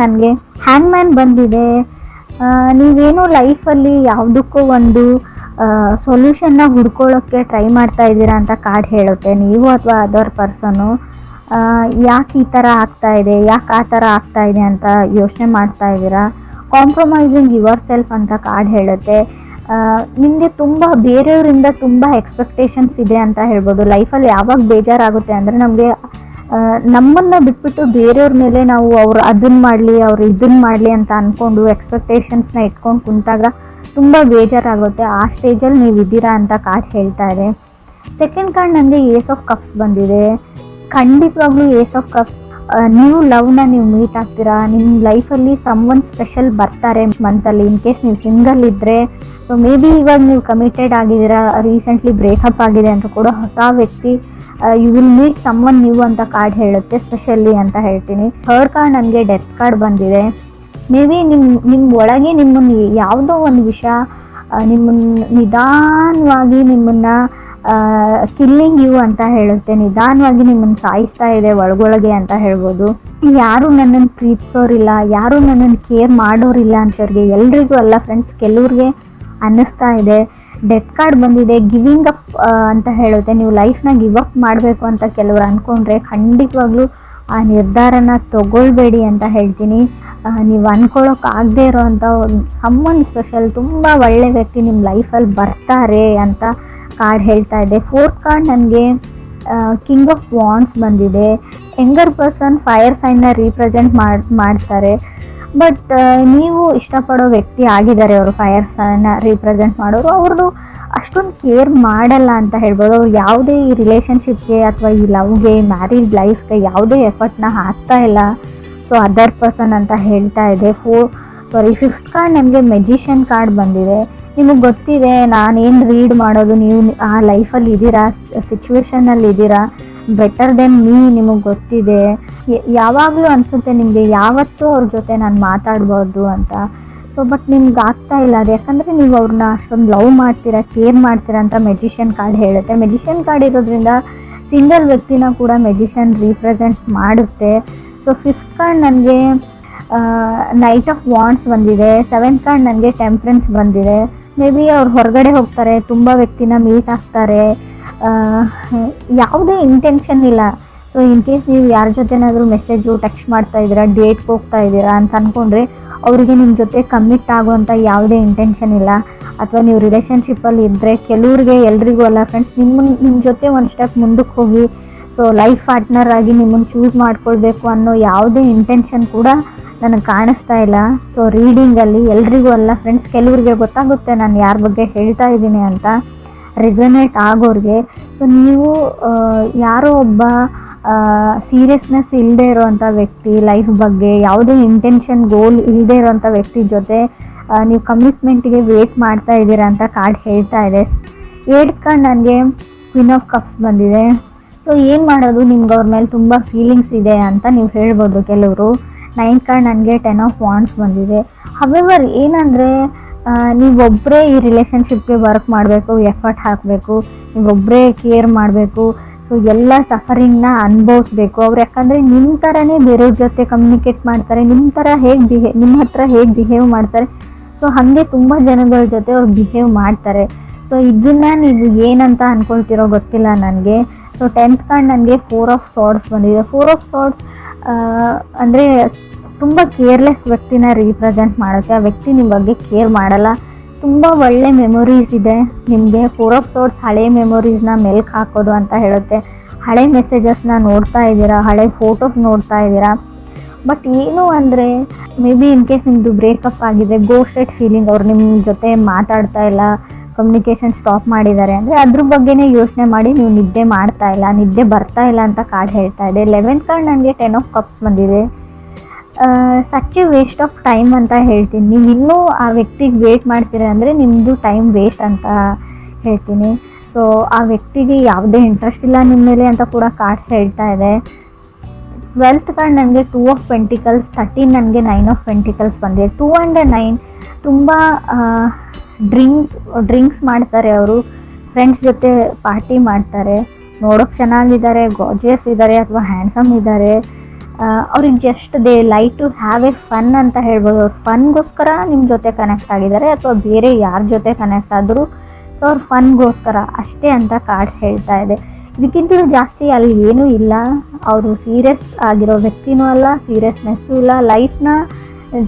ನನಗೆ ಹ್ಯಾಂಗ್ಮ್ಯಾನ್ ಬಂದಿದೆ. ನೀವೇನು ಲೈಫಲ್ಲಿ ಯಾವುದಕ್ಕೂ ಒಂದು ಸೊಲ್ಯೂಷನ್ನ ಹುಡ್ಕೊಳ್ಳೋಕ್ಕೆ ಟ್ರೈ ಮಾಡ್ತಾ ಇದ್ದೀರಾ ಅಂತ ಕಾರ್ಡ್ ಹೇಳುತ್ತೆ. ನೀವು ಅಥವಾ ಅದರ್ ಪರ್ಸನು ಯಾಕೆ ಈ ಥರ ಆಗ್ತಾ ಇದೆ, ಯಾಕೆ ಆ ಥರ ಆಗ್ತಾ ಇದೆ ಅಂತ ಯೋಚನೆ ಮಾಡ್ತಾ ಇದ್ದೀರಾ. ಕಾಂಪ್ರಮೈಸಿಂಗ್ ಯುವರ್ ಸೆಲ್ಫ್ ಅಂತ ಕಾರ್ಡ್ ಹೇಳುತ್ತೆ. ನಿಮಗೆ ತುಂಬ ಬೇರೆಯವರಿಂದ ತುಂಬ ಎಕ್ಸ್ಪೆಕ್ಟೇಷನ್ಸ್ ಇದೆ ಅಂತ ಹೇಳ್ಬೋದು. ಲೈಫಲ್ಲಿ ಯಾವಾಗ ಬೇಜಾರಾಗುತ್ತೆ ಅಂದರೆ ನಮಗೆ ನಮ್ಮನ್ನು ಬಿಟ್ಬಿಟ್ಟು ಬೇರೆಯವ್ರ ಮೇಲೆ ನಾವು ಅವ್ರು ಅದನ್ನು ಮಾಡಲಿ ಅವ್ರು ಇದನ್ನು ಮಾಡಲಿ ಅಂತ ಅಂದ್ಕೊಂಡು ಎಕ್ಸ್ಪೆಕ್ಟೇಷನ್ಸ್ನ ಇಟ್ಕೊಂಡು ಕುಂತಾಗ ತುಂಬ ಬೇಜಾರಾಗುತ್ತೆ. ಆ ಸ್ಟೇಜಲ್ಲಿ ನೀವು ಇದ್ದೀರಾ ಅಂತ ಕಾರ್ಡ್ ಹೇಳ್ತಾ ಇದೆ. ಸೆಕೆಂಡ್ ಕಾರ್ಡ್ ನನಗೆ ಏಸ್ ಆಫ್ ಕಪ್ಸ್ ಬಂದಿದೆ. ಖಂಡಿತವಾಗ್ಲೂ ಏಸ್ ಆಫ್ ಕಪ್ಸ್ ನೀವು ಲವ್ನ ನೀವು ಮೀಟ್ ಆಗ್ತೀರಾ. ನಿಮ್ಮ ಲೈಫಲ್ಲಿ ಸಮ್ವನ್ ಸ್ಪೆಷಲ್ ಬರ್ತಾರೆ ಮಂತಲ್ಲಿ. ಇನ್ ಕೇಸ್ ನೀವು ಸಿಂಗಲ್ ಇದ್ದರೆ, ಸೊ ಮೇ ಬಿ ಇವಾಗ ನೀವು ಕಮಿಟೆಡ್ ಆಗಿದ್ದೀರಾ, ರೀಸೆಂಟ್ಲಿ ಬ್ರೇಕಪ್ ಆಗಿದೆ ಅಂತ ಕೂಡ ಹೊಸ ವ್ಯಕ್ತಿ you will meet someone new ಅಂತ ಕಾರ್ಡ್ ಹೇಳುತ್ತೆ, ಸ್ಪೆಷಲಿ ಅಂತ ಹೇಳ್ತೀನಿ. ಥರ್ಡ್ ಕಾರ್ಡ್ ನನಗೆ ಡೆತ್ ಕಾರ್ಡ್ ಬಂದಿದೆ. ಮೇ ಬಿ ನಿಮ್ಮ ಒಳಗೆ ನಿಮ್ಮನ್ನು ಯಾವುದೋ ಒಂದು ವಿಷಯ ನಿಮ್ಮನ್ನು ನಿಧಾನವಾಗಿ ನಿಮ್ಮನ್ನು ಕಿಲ್ಲಿಂಗ್ ಯು ಅಂತ ಹೇಳುತ್ತೆ. ನಿಧಾನವಾಗಿ ನಿಮ್ಮನ್ನು ಸಾಯಿಸ್ತಾ ಇದೆ ಒಳಗೊಳಗೆ ಅಂತ ಹೇಳ್ಬೋದು. ಯಾರೂ ನನ್ನನ್ನು ಪ್ರೀತಿಸೋರಿಲ್ಲ, ಯಾರೂ ನನ್ನನ್ನು ಕೇರ್ ಮಾಡೋರಿಲ್ಲ ಅಂತವ್ರಿಗೆ ಎಲ್ರಿಗೂ ಅಲ್ಲ ಫ್ರೆಂಡ್ಸ್, ಕೆಲವ್ರಿಗೆ ಅನ್ನಿಸ್ತಾ ಇದೆ. ಡೆತ್ ಕಾರ್ಡ್ ಬಂದಿದೆ. ಗಿವಿಂಗ್ ಅಪ್ ಅಂತ ಹೇಳುತ್ತೆ. ನೀವು ಲೈಫ್ನ ಗಿವ್ ಅಪ್ ಮಾಡಬೇಕು ಅಂತ ಕೆಲವರು ಅಂದ್ಕೊಂಡ್ರೆ ಖಂಡಿತವಾಗ್ಲೂ ಆ ನಿರ್ಧಾರನ ತಗೊಳ್ಬೇಡಿ ಅಂತ ಹೇಳ್ತೀನಿ. ನೀವು ಅಂದ್ಕೊಳ್ಳೋಕ್ಕಾಗದೇ ಇರೋವಂಥ ಸಮ್ಮನ್ ಸ್ಪೆಷಲ್ ತುಂಬ ಒಳ್ಳೆ ವ್ಯಕ್ತಿ ನಿಮ್ಮ ಲೈಫಲ್ಲಿ ಬರ್ತಾರೆ ಅಂತ ಕಾರ್ಡ್ ಹೇಳ್ತಾ ಇದೆ. ಫೋರ್ತ್ ಕಾರ್ಡ್ ನನಗೆ ಕಿಂಗ್ ಆಫ್ ವಾಂಡ್ಸ್ ಬಂದಿದೆ. ಯಂಗರ್ ಪರ್ಸನ್ ಫೈರ್ ಸೈನ್ನ ರೀಪ್ರೆಸೆಂಟ್ ಮಾಡ್ತಾರೆ. ಬಟ್ ನೀವು ಇಷ್ಟಪಡೋ ವ್ಯಕ್ತಿ ಆಗಿದ್ದಾರೆ ಅವರು, ಫೈರ್ ಸೈನ್ನ ರೀಪ್ರೆಸೆಂಟ್ ಮಾಡೋರು. ಅವ್ರದ್ದು ಅಷ್ಟೊಂದು ಕೇರ್ ಮಾಡಲ್ಲ ಅಂತ ಹೇಳ್ಬೋದು. ಅವ್ರು ಯಾವುದೇ ಈ ರಿಲೇಷನ್ಶಿಪ್ಗೆ ಅಥವಾ ಈ ಲವ್ಗೆ, ಮ್ಯಾರಿಡ್ ಲೈಫ್ಗೆ ಯಾವುದೇ ಎಫರ್ಟ್ನ ಹಾಕ್ತಾ ಇಲ್ಲ. ಸೊ ಅದರ್ ಪರ್ಸನ್ ಅಂತ ಹೇಳ್ತಾ ಇದೆ. ಫಿಫ್ತ್ ಕಾರ್ಡ್ ನನಗೆ ಮೆಜಿಷಿಯನ್ ಕಾರ್ಡ್ ಬಂದಿದೆ. ನಿಮಗೆ ಗೊತ್ತಿದೆ ನಾನೇನು ರೀಡ್ ಮಾಡೋದು, ನೀವು ಆ ಲೈಫಲ್ಲಿ ಇದ್ದೀರಾ, ಸಿಚುವೇಶನಲ್ಲಿ ಇದ್ದೀರಾ, ಬೆಟರ್ ದೆನ್ ಮೀ ನಿಮಗೆ ಗೊತ್ತಿದೆ. ಯಾವಾಗಲೂ ಅನಿಸುತ್ತೆ ನಿಮಗೆ ಯಾವತ್ತೂ ಅವ್ರ ಜೊತೆ ನಾನು ಮಾತಾಡ್ಬೋದು ಅಂತ. ಸೊ ಬಟ್ ನಿಮ್ಗೆ ಆಗ್ತಾ ಇಲ್ಲ ಅದು, ಯಾಕಂದರೆ ನೀವು ಅವ್ರನ್ನ ಅಷ್ಟೊಂದು ಲವ್ ಮಾಡ್ತೀರಾ, ಕೇರ್ ಮಾಡ್ತೀರಾ ಅಂತ ಮೆಜಿಷಿಯನ್ ಕಾರ್ಡ್ ಹೇಳುತ್ತೆ. ಮೆಜಿಷಿಯನ್ ಕಾರ್ಡ್ ಇರೋದ್ರಿಂದ ಸಿಂಗಲ್ ವ್ಯಕ್ತಿನ ಕೂಡ ಮೆಜಿಷಿಯನ್ ರೀಪ್ರೆಸೆಂಟ್ ಮಾಡುತ್ತೆ. ಸೊ ಫಿಫ್ತ್ ಕಾರ್ಡ್ ನನಗೆ ನೈಟ್ ಆಫ್ ವಾಂಡ್ಸ್ ಬಂದಿದೆ. ಸೆವೆಂತ್ ಕಾರ್ಡ್ ನನಗೆ ಟೆಂಪ್ರೆನ್ಸ್ ಬಂದಿದೆ. ಮೇ ಬಿ ಅವ್ರು ಹೊರಗಡೆ ಹೋಗ್ತಾರೆ, ತುಂಬ ವ್ಯಕ್ತಿನ ಮೀಟ್ ಆಗ್ತಾರೆ, ಯಾವುದೇ ಇಂಟೆನ್ಷನ್ ಇಲ್ಲ. ಸೊ ಇನ್ ಕೇಸ್ ನೀವು ಯಾರ ಜೊತೆನಾದರೂ ಮೆಸೇಜು ಟೆಕ್ಸ್ಟ್ ಮಾಡ್ತಾ ಇದ್ದೀರಾ, ಡೇಟ್ಗೆ ಹೋಗ್ತಾ ಇದ್ದೀರಾ ಅಂತ ಅಂದ್ಕೊಂಡ್ರೆ ಅವರಿಗೆ ನಿಮ್ಮ ಜೊತೆ ಕಮಿಟ್ ಆಗುವಂಥ ಯಾವುದೇ ಇಂಟೆನ್ಷನ್ ಇಲ್ಲ. ಅಥವಾ ನೀವು ರಿಲೇಷನ್ಶಿಪ್ಪಲ್ಲಿ ಇದ್ದರೆ ಕೆಲವ್ರಿಗೆ, ಎಲ್ರಿಗೂ ಅಲ್ಲ ಫ್ರೆಂಡ್ಸ್, ನಿಮ್ಮ ಜೊತೆ ಒಂದು ಸ್ಟೆಪ್ ಮುಂದಕ್ಕೆ ಹೋಗಿ ಸೊ ಲೈಫ್ ಪಾರ್ಟ್ನರ್ ಆಗಿ ನಿಮ್ಮನ್ನು ಚೂಸ್ ಮಾಡ್ಕೊಳ್ಬೇಕು ಅನ್ನೋ ಯಾವುದೇ ಇಂಟೆನ್ಷನ್ ಕೂಡ ನನಗೆ ಕಾಣಿಸ್ತಾ ಇಲ್ಲ. ಸೊ ರೀಡಿಂಗಲ್ಲಿ ಎಲ್ರಿಗೂ ಅಲ್ಲ ಫ್ರೆಂಡ್ಸ್, ಕೆಲವ್ರಿಗೆ ಗೊತ್ತಾಗುತ್ತೆ ನಾನು ಯಾರ ಬಗ್ಗೆ ಹೇಳ್ತಾ ಇದ್ದೀನಿ ಅಂತ, ರೆಸೊನೇಟ್ ಆಗೋರಿಗೆ. ಸೊ ನೀವು ಯಾರೋ ಒಬ್ಬ ಸೀರಿಯಸ್ನೆಸ್ ಇಲ್ಲದೆ ಇರೋವಂಥ ವ್ಯಕ್ತಿ, ಲೈಫ್ ಬಗ್ಗೆ ಯಾವುದೇ ಇಂಟೆನ್ಷನ್, ಗೋಲ್ ಇಲ್ಲದೆ ಇರೋವಂಥ ವ್ಯಕ್ತಿ ಜೊತೆ ನೀವು ಕಮಿಟ್ಮೆಂಟಿಗೆ ವೇಟ್ ಮಾಡ್ತಾ ಇದ್ದೀರಾ ಅಂತ ಕಾರ್ಡ್ ಹೇಳ್ತಾ ಇದೆ. 8th ಕಾರ್ಡ್ ನನಗೆ ಕ್ವೀನ್ ಆಫ್ ಕಪ್ಸ್ ಬಂದಿದೆ. ಸೊ ಏನು ಮಾಡೋದು, ನಿಮ್ಗೆ ಅವ್ರ ಮೇಲೆ ತುಂಬ ಫೀಲಿಂಗ್ಸ್ ಇದೆ ಅಂತ ನೀವು ಹೇಳ್ಬೋದು ಕೆಲವರು. 9th ಕಾರ್ಡ್ ನನಗೆ 10 ಆಫ್ ವಾಂಡ್ಸ್ ಬಂದಿದೆ. ಹವೆವರ್ ಏನಂದರೆ ನೀವೊಬ್ಬರೇ ಈ ರಿಲೇಷನ್ಶಿಪ್ಗೆ ವರ್ಕ್ ಮಾಡಬೇಕು, ಎಫರ್ಟ್ ಹಾಕಬೇಕು, ನೀವೊಬ್ಬರೇ ಕೇರ್ ಮಾಡಬೇಕು. ಸೊ ಎಲ್ಲ ಸಫರಿಂಗ್ನ ಅನುಭವಿಸ್ಬೇಕು ಅವ್ರು. ಯಾಕಂದರೆ ನಿಮ್ಮ ಥರನೇ ಬೇರೆಯವ್ರ ಜೊತೆ ಕಮ್ಯುನಿಕೇಟ್ ಮಾಡ್ತಾರೆ, ನಿಮ್ಮ ಹತ್ರ ಹೇಗೆ ಬಿಹೇವ್ ಮಾಡ್ತಾರೆ, ಸೊ ಹಾಗೆ ತುಂಬ ಜನಗಳ ಜೊತೆ ಅವ್ರು ಬಿಹೇವ್ ಮಾಡ್ತಾರೆ. ಸೊ ಇದನ್ನು ನೀವು ಏನಂತ ಅಂದ್ಕೊಳ್ತಿರೋ ಗೊತ್ತಿಲ್ಲ ನನಗೆ. ಸೊ 10th ಕಾರ್ಡ್ ನನಗೆ 4 ಆಫ್ ಸಾರ್ಡ್ಸ್ ಬಂದಿದೆ. 4 ಆಫ್ ಸಾರ್ಡ್ಸ್ ಅಂದರೆ ತುಂಬ ಕೇರ್ಲೆಸ್ ವ್ಯಕ್ತಿನ ರೀಪ್ರೆಸೆಂಟ್ ಮಾಡುತ್ತೆ. ಆ ವ್ಯಕ್ತಿ ನಿಮ್ಮ ಬಗ್ಗೆ ಕೇರ್ ಮಾಡಲ್ಲ. ತುಂಬ ಒಳ್ಳೆ ಮೆಮೊರೀಸ್ ಇದೆ ನಿಮಗೆ. 4 ಆಫ್ ಸಾರ್ಡ್ಸ್ ಹಳೆ ಮೆಮೊರೀಸ್ನ ಮೆಲ್ಕ್ ಹಾಕೋದು ಅಂತ ಹೇಳುತ್ತೆ. ಹಳೆ ಮೆಸೇಜಸ್ನ ನೋಡ್ತಾ ಇದ್ದೀರಾ, ಹಳೆ ಫೋಟೋಸ್ ನೋಡ್ತಾ ಇದ್ದೀರಾ. ಬಟ್ ಏನು ಅಂದರೆ ಮೇ ಬಿ ಇನ್ ಕೇಸ್ ನಿಮ್ಮದು ಬ್ರೇಕಪ್ ಆಗಿದೆ, ಗೋಸ್ಟೆಡ್ ಫೀಲಿಂಗ್, ಅವ್ರು ನಿಮ್ಮ ಜೊತೆ ಮಾತಾಡ್ತಾ ಇಲ್ಲ, ಕಮ್ಯುನಿಕೇಷನ್ ಸ್ಟಾಪ್ ಮಾಡಿದ್ದಾರೆ ಅಂದರೆ ಅದ್ರ ಬಗ್ಗೆನೇ ಯೋಚನೆ ಮಾಡಿ ನೀವು ನಿದ್ದೆ ಮಾಡ್ತಾ ಇಲ್ಲ, ನಿದ್ದೆ ಬರ್ತಾ ಇಲ್ಲ ಅಂತ ಕಾರ್ಡ್ ಹೇಳ್ತಾ ಇದೆ. 11th ಕಾರ್ಡ್ ನನಗೆ 10 ಆಫ್ ಕಪ್ಸ್ ಬಂದಿದೆ. Such A waste of time ಅಂತ ಹೇಳ್ತೀನಿ. ನೀವು ಇನ್ನೂ ಆ ವ್ಯಕ್ತಿಗೆ ವೇಟ್ ಮಾಡ್ತೀರ ಅಂದರೆ ನಿಮ್ಮದು ಟೈಮ್ ವೇಸ್ಟ್ ಅಂತ ಹೇಳ್ತೀನಿ. ಸೊ ಆ ವ್ಯಕ್ತಿಗೆ ಯಾವುದೇ ಇಂಟ್ರೆಸ್ಟ್ ಇಲ್ಲ ನಿಮ್ಮ ಮೇಲೆ ಅಂತ ಕೂಡ ಕಾರ್ಡ್ಸ್ ಹೇಳ್ತಾ ಇದೆ. 12th ಕಾರ್ಡ್ ನನಗೆ 2 ಆಫ್ ಪೆಂಟಿಕಲ್ಸ್, 13 ನನಗೆ 9 ಆಫ್ ಪೆಂಟಿಕಲ್ಸ್ ಬಂದಿದೆ. 2 and 9 ತುಂಬ ಡ್ರಿಂಕ್ಸ್ ಮಾಡ್ತಾರೆ ಅವರು, ಫ್ರೆಂಡ್ಸ್ ಜೊತೆ ಪಾರ್ಟಿ ಮಾಡ್ತಾರೆ, ನೋಡೋಕ್ಕೆ ಚೆನ್ನಾಗಿದ್ದಾರೆ, ಗಾರ್ಜಿಯಸ್ ಇದ್ದಾರೆ ಅಥವಾ ಹ್ಯಾಂಡ್ಸಮ್ ಇದ್ದಾರೆ, ಅವ್ರಿಗೆ just they like to have a fun ಅಂತ ಹೇಳ್ಬೋದು. ಅವ್ರು ಫನ್ಗೋಸ್ಕರ ನಿಮ್ಮ ಜೊತೆ ಕನೆಕ್ಟ್ ಆಗಿದ್ದಾರೆ, ಅಥವಾ ಬೇರೆ ಯಾರ ಜೊತೆ ಕನೆಕ್ಟ್ ಆದರೂ ಸೊ ಅವ್ರು ಫನ್ಗೋಸ್ಕರ ಅಷ್ಟೇ ಅಂತ ಕಾರ್ಡ್ಸ್ ಹೇಳ್ತಾ ಇದೆ. ಇದಕ್ಕಿಂತಲೂ ಜಾಸ್ತಿ ಅಲ್ಲಿ ಏನೂ ಇಲ್ಲ. ಅವರು ಸೀರಿಯಸ್ ಆಗಿರೋ ವ್ಯಕ್ತಿನೂ ಅಲ್ಲ, ಸೀರಿಯಸ್ನೆಸ್ಸೂ ಇಲ್ಲ. ಲೈಫ್ನ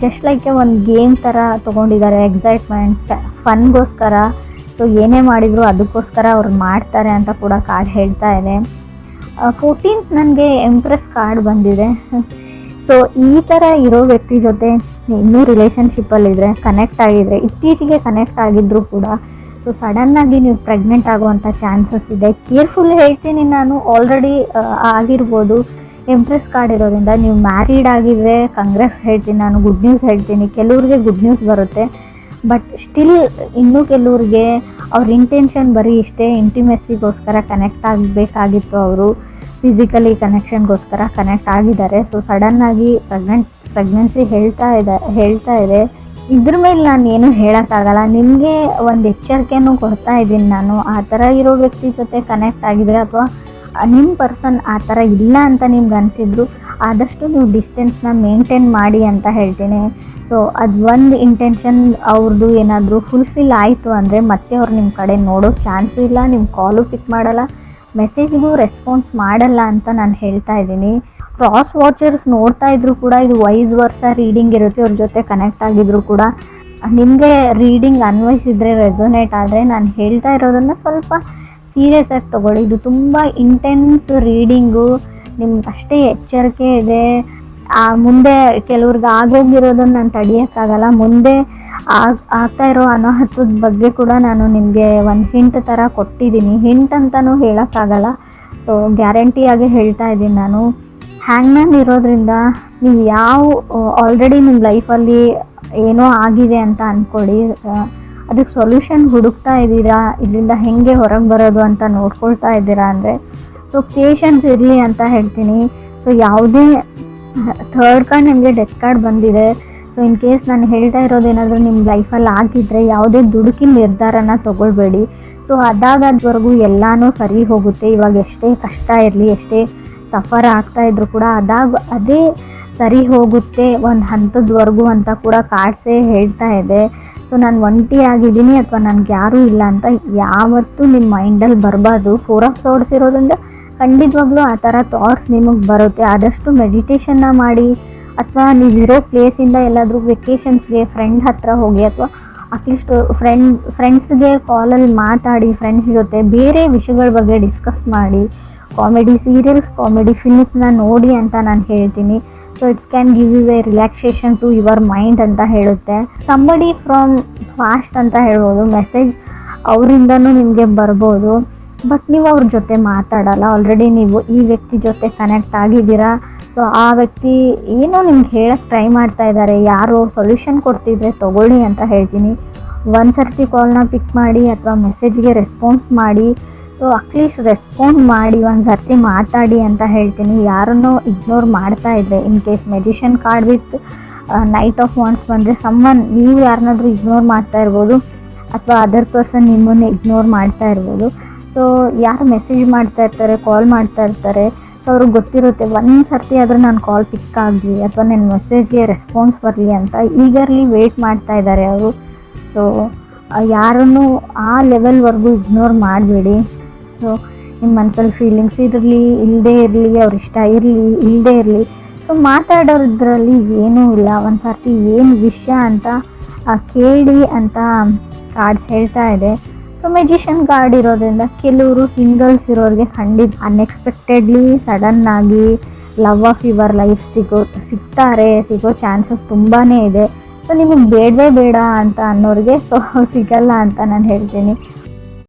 ಜಸ್ಟ್ ಲೈಕ್ ಒಂದು ಗೇಮ್ ಥರ ತೊಗೊಂಡಿದ್ದಾರೆ, ಎಕ್ಸೈಟ್ಮೆಂಟ್ ಫನ್ಗೋಸ್ಕರ. ಸೊ ಏನೇ ಮಾಡಿದರೂ ಅದಕ್ಕೋಸ್ಕರ ಅವ್ರು ಮಾಡ್ತಾರೆ ಅಂತ ಕೂಡ ಕಾರ್ಡ್ ಹೇಳ್ತಾ ಇದೆ. 14th ನನಗೆ ಎಂಪ್ರೆಸ್ ಕಾರ್ಡ್ ಬಂದಿದೆ. ಸೊ ಈ ಥರ ಇರೋ ವ್ಯಕ್ತಿ ಜೊತೆ ಇನ್ನೂ ರಿಲೇಷನ್ಶಿಪ್ಪಲ್ಲಿದ್ದರೆ, ಕನೆಕ್ಟ್ ಆಗಿದ್ರೆ, ಇತ್ತೀಚೆಗೆ ಕನೆಕ್ಟ್ ಆಗಿದ್ದರೂ ಕೂಡ ಸೊ ಸಡನ್ನಾಗಿ ನೀವು ಪ್ರೆಗ್ನೆಂಟ್ ಆಗುವಂಥ ಚಾನ್ಸಸ್ ಇದೆ. ಕೇರ್ಫುಲ್ ಹೇಳ್ತೀನಿ ನಾನು, ಆಲ್ರೆಡಿ ಆಗಿರ್ಬೋದು. ಎಂಪ್ರೆಸ್ ಕಾರ್ಡ್ ಇರೋದ್ರಿಂದ ನೀವು ಮ್ಯಾರಿಡ್ ಆಗಿದ್ರೆ ಕಂಗ್ರೆಸ್ ಹೇಳ್ತೀನಿ ನಾನು, ಗುಡ್ ನ್ಯೂಸ್ ಹೇಳ್ತೀನಿ. ಕೆಲವ್ರಿಗೆ ಗುಡ್ ನ್ಯೂಸ್ ಬರುತ್ತೆ, ಬಟ್ ಸ್ಟಿಲ್ ಇನ್ನೂ ಕೆಲವ್ರಿಗೆ ಅವ್ರ ಇಂಟೆನ್ಷನ್ ಬರೀ ಇಷ್ಟೇ, ಇಂಟಿಮೆಸಿಗೋಸ್ಕರ ಕನೆಕ್ಟ್ ಆಗಬೇಕಾಗಿತ್ತು. ಅವರು ಫಿಸಿಕಲಿ ಕನೆಕ್ಷನ್ಗೋಸ್ಕರ ಕನೆಕ್ಟ್ ಆಗಿದ್ದಾರೆ. ಸೊ ಸಡನ್ನಾಗಿ ಪ್ರೆಗ್ನೆನ್ಸಿ ಹೇಳ್ತಾ ಇದೆ. ಇದ್ರ ಮೇಲೆ ನಾನು ಏನು ಹೇಳೋಕ್ಕಾಗಲ್ಲ. ನಿಮಗೆ ಒಂದು ಎಚ್ಚರಿಕೆನೂ ಕೊಡ್ತಾ ಇದ್ದೀನಿ ನಾನು. ಆ ಥರ ಇರೋ ವ್ಯಕ್ತಿ ಜೊತೆ ಕನೆಕ್ಟ್ ಆಗಿದ್ರೆ, ಅಥವಾ ನಿಮ್ಮ ಪರ್ಸನ್ ಆ ಥರ ಇಲ್ಲ ಅಂತ ನಿಮ್ಗೆ ಅನಿಸಿದ್ರು, ಆದಷ್ಟು ನೀವು ಡಿಸ್ಟೆನ್ಸ್ನ ಮೇಂಟೈನ್ ಮಾಡಿ ಅಂತ ಹೇಳ್ತೀನಿ. ಸೊ ಅದು ಒಂದು ಇಂಟೆನ್ಷನ್ ಅವ್ರದ್ದು ಏನಾದರೂ ಫುಲ್ಫಿಲ್ ಆಯಿತು ಅಂದರೆ ಮತ್ತೆ ಅವ್ರು ನಿಮ್ಮ ಕಡೆ ನೋಡೋ ಚಾನ್ಸು ಇಲ್ಲ, ನಿಮ್ಮ ಕಾಲು ಪಿಕ್ ಮಾಡಲ್ಲ, ಮೆಸೇಜ್ಗೂ ರೆಸ್ಪಾನ್ಸ್ ಮಾಡಲ್ಲ ಅಂತ ನಾನು ಹೇಳ್ತಾ ಇದ್ದೀನಿ. ಕ್ರಾಸ್ ವಾಚರ್ಸ್ ನೋಡ್ತಾ ಇದ್ರು ಕೂಡ ಇದು ವೈಸ್ ವರ್ಸ ರೀಡಿಂಗ್ ಇರುತ್ತೆ. ಅವ್ರ ಜೊತೆ ಕನೆಕ್ಟ್ ಆಗಿದ್ರು ಕೂಡ ನಿಮಗೆ ರೀಡಿಂಗ್ ಅನ್ವಯಿಸಿದ್ರೆ, ರೆಸೊನೇಟ್ ಆದರೆ, ನಾನು ಹೇಳ್ತಾ ಇರೋದನ್ನು ಸ್ವಲ್ಪ ಸೀರಿಯಸ್ ಆಗಿ ತೊಗೊಳ್ಳಿ. ಇದು ತುಂಬ ಇಂಟೆನ್ಸ್ ರೀಡಿಂಗು, ನಿಮ್ಗೆ ಅಷ್ಟೇ ಎಚ್ಚರಿಕೆ ಇದೆ. ಮುಂದೆ ಕೆಲವ್ರಿಗೆ ಆಗೋಗಿರೋದನ್ನು ನಾನು ತಡೆಯೋಕ್ಕಾಗಲ್ಲ. ಮುಂದೆ ಆಗ್ತಾ ಇರೋ ಅನಾಹುತದ ಬಗ್ಗೆ ಕೂಡ ನಾನು ನಿಮಗೆ ಒಂದು ಹಿಂಟ್ ಥರ ಕೊಟ್ಟಿದ್ದೀನಿ. ಹಿಂಟ್ ಅಂತಲೂ ಹೇಳೋಕ್ಕಾಗಲ್ಲ, ಸೊ ಗ್ಯಾರಂಟಿಯಾಗಿ ಹೇಳ್ತಾ ಇದ್ದೀನಿ ನಾನು. ಹ್ಯಾಂಗ್ಮ್ಯಾನ್ ಇರೋದ್ರಿಂದ ನೀವು ಆಲ್ರೆಡಿ ನಿಮ್ಮ ಲೈಫಲ್ಲಿ ಏನೋ ಆಗಿದೆ ಅಂತ ಅಂದ್ಕೊಳ್ಳಿ, ಅದಕ್ಕೆ ಸೊಲ್ಯೂಷನ್ ಹುಡುಕ್ತಾ ಇದ್ದೀರಾ, ಇದರಿಂದ ಹೇಗೆ ಹೊರಗೆ ಬರೋದು ಅಂತ ನೋಡ್ಕೊಳ್ತಾ ಇದ್ದೀರಾ ಅಂದರೆ ಸೊ ಪೇಷನ್ಸ್ ಇರಲಿ ಅಂತ ಹೇಳ್ತೀನಿ. ಸೊ ಯಾವುದೇ ಥರ್ಡ್ ಕಾರ್ಡ್ ನಿಮಗೆ ಡೆತ್ ಕಾರ್ಡ್ ಬಂದಿದೆ. ಸೊ ಇನ್ ಕೇಸ್ ನಾನು ಹೇಳ್ತಾ ಇರೋದೇನಾದರೂ ನಿಮ್ಮ ಲೈಫಲ್ಲಿ ಆಗಿದ್ದರೆ ಯಾವುದೇ ದುಡುಕಿನ ನಿರ್ಧಾರನ ತೊಗೊಳ್ಬೇಡಿ. ಸೊ ಅದಾಗದ್ವರೆಗೂ ಎಲ್ಲನೂ ಸರಿ ಹೋಗುತ್ತೆ. ಇವಾಗ ಎಷ್ಟೇ ಕಷ್ಟ ಇರಲಿ, ಎಷ್ಟೇ ಸಫರ್ ಆಗ್ತಾಯಿದ್ರು ಕೂಡ ಅದೇ ಸರಿ ಹೋಗುತ್ತೆ ಒಂದು ಹಂತದವರೆಗೂ ಅಂತ ಕೂಡ ಕಾರ್ಡ್ಸೇ ಹೇಳ್ತಾ ಇದೆ. ಸೊ ನಾನು ಒಂಟಿ ಆಗಿದ್ದೀನಿ ಅಥವಾ ನನಗೆ ಯಾರೂ ಇಲ್ಲ ಅಂತ ಯಾವತ್ತೂ ನಿಮ್ಮ ಮೈಂಡಲ್ಲಿ ಬರಬಾರ್ದು. 4 ಆಫ್ ಸೋರ್ಡ್ಸ್ ಇರೋದ್ರಿಂದ ಖಂಡಿತವಾಗ್ಲೂ ಆ ಥರ ಥಾಟ್ಸ್ ನಿಮಗೆ ಬರುತ್ತೆ. ಆದಷ್ಟು ಮೆಡಿಟೇಷನ್ನ ಮಾಡಿ, ಅಥವಾ ನೀವಿರೋ ಪ್ಲೇಸಿಂದ ಎಲ್ಲಾದರೂ ವೆಕೇಷನ್ಸ್ಗೆ ಫ್ರೆಂಡ್ ಹತ್ರ ಹೋಗಿ, ಅಥವಾ ಅಟ್ಲೀಸ್ಟ್ ಫ್ರೆಂಡ್ಸ್ಗೆ ಕಾಲಲ್ಲಿ ಮಾತಾಡಿ, ಫ್ರೆಂಡ್ಸ್ ಜೊತೆ ಬೇರೆ ವಿಷಯಗಳ ಬಗ್ಗೆ ಡಿಸ್ಕಸ್ ಮಾಡಿ, ಕಾಮಿಡಿ ಸೀರಿಯಲ್ಸ್, ಕಾಮಿಡಿ ಫಿಲ್ಮ್ಸ್ನ ನೋಡಿ ಅಂತ ನಾನು ಹೇಳ್ತೀನಿ. So it's can give you a relaxation to your mind ಅಂತ ಹೇಳುತ್ತೆ. ಸಂಬಡಿ ಫ್ರಮ್ ಫಾಸ್ಟ್ ಅಂತ ಹೇಳ್ಬೋದು, ಮೆಸೇಜ್ ಅವರಿಂದನೂ ನಿಮಗೆ ಬರ್ಬೋದು, ಬಟ್ ನೀವು ಅವ್ರ ಜೊತೆ ಮಾತಾಡಲ್ಲ. ಆಲ್ರೆಡಿ ನೀವು ಈ ವ್ಯಕ್ತಿ ಜೊತೆ ಕನೆಕ್ಟ್ ಆಗಿದ್ದೀರಾ. ಸೊ ಆ ವ್ಯಕ್ತಿ ಏನೋ ನಿಮ್ಗೆ ಹೇಳಕ್ಕೆ ಟ್ರೈ ಮಾಡ್ತಾ ಇದ್ದಾರೆ, ಯಾರೋ ಸೊಲ್ಯೂಷನ್ ಕೊಡ್ತಿದ್ರೆ ತೊಗೊಳ್ಳಿ ಅಂತ ಹೇಳ್ತೀನಿ. ಒಂದು ಸರ್ತಿ ಕಾಲ್ನ ಪಿಕ್ ಮಾಡಿ ಅಥವಾ ಮೆಸೇಜ್ಗೆ ರೆಸ್ಪಾನ್ಸ್ ಮಾಡಿ. ಸೊ ಅಟ್ಲೀಸ್ಟ್ ರೆಸ್ಪಾಂಡ್ ಮಾಡಿ, ಒಂದು ಸರ್ತಿ ಮಾತಾಡಿ ಅಂತ ಹೇಳ್ತೀನಿ. ಯಾರನ್ನೋ ಇಗ್ನೋರ್ ಮಾಡ್ತಾ ಇದ್ದರೆ, in case magician card with knight of wands ಬಂದರೆ ನೀವು ಯಾರನ್ನಾದ್ರೂ ಇಗ್ನೋರ್ ಮಾಡ್ತಾ ಇರ್ಬೋದು, ಅಥವಾ ಅದರ್ ಪರ್ಸನ್ ನಿಮ್ಮನ್ನು ಇಗ್ನೋರ್ ಮಾಡ್ತಾ ಇರ್ಬೋದು. ಸೊ ಯಾರು ಮೆಸೇಜ್ ಮಾಡ್ತಾ ಇರ್ತಾರೆ, ಕಾಲ್ ಮಾಡ್ತಾ ಇರ್ತಾರೆ, ಸೊ ಅವ್ರಿಗೆ ಗೊತ್ತಿರುತ್ತೆ ಒಂದು ಸರ್ತಿ ಆದರೂ ನಾನು ಕಾಲ್ ಪಿಕ್ ಆಗಲಿ ಅಥವಾ ನನ್ನ ಮೆಸೇಜ್ಗೆ ರೆಸ್ಪಾನ್ಸ್ ಬರಲಿ ಅಂತ ಈಗರ್ಲಿ ವೆಯ್ಟ್ ಮಾಡ್ತಾ ಇದ್ದಾರೆ ಅವರು. ಸೊ ಯಾರನ್ನು ಆ ಲೆವೆಲ್ವರೆಗೂ ಇಗ್ನೋರ್ ಮಾಡಬೇಡಿ. ಸೊ ನಿಮ್ಮ ಮನಸ್ಸಲ್ಲಿ ಫೀಲಿಂಗ್ಸ್ ಇರಲಿ ಇಲ್ಲದೇ ಇರಲಿ, ಅವ್ರ ಇಷ್ಟ ಇರಲಿ ಇಲ್ಲದೇ ಇರಲಿ, ಸೊ ಮಾತಾಡೋದ್ರಲ್ಲಿ ಏನೂ ಇಲ್ಲ. ಒಂದು ಸರ್ತಿ ಏನು ವಿಷಯ ಅಂತ ಕೇಳಿ ಅಂತ ಕಾರ್ಡ್ಸ್ ಹೇಳ್ತಾ ಇದೆ. ಸೊ ಮೆಜಿಷಿಯನ್ ಕಾರ್ಡ್ ಇರೋದ್ರಿಂದ ಕೆಲವರು ಸಿಂಗಲ್ಸ್ ಇರೋರಿಗೆ ಖಂಡಿತ ಅನ್ಎಕ್ಸ್ಪೆಕ್ಟೆಡ್ಲಿ ಸಡನ್ನಾಗಿ ಲವ್ ಆಫ್ ಯುವರ್ ಲೈಫ್ ಸಿಗೋ ಚಾನ್ಸಸ್ ತುಂಬಾ ಇದೆ. ಸೊ ನಿಮಗೆ ಬೇಡವೇ ಬೇಡ ಅಂತ ಅನ್ನೋರಿಗೆ ಸೊ ಸಿಗಲ್ಲ ಅಂತ ನಾನು ಹೇಳ್ತೀನಿ.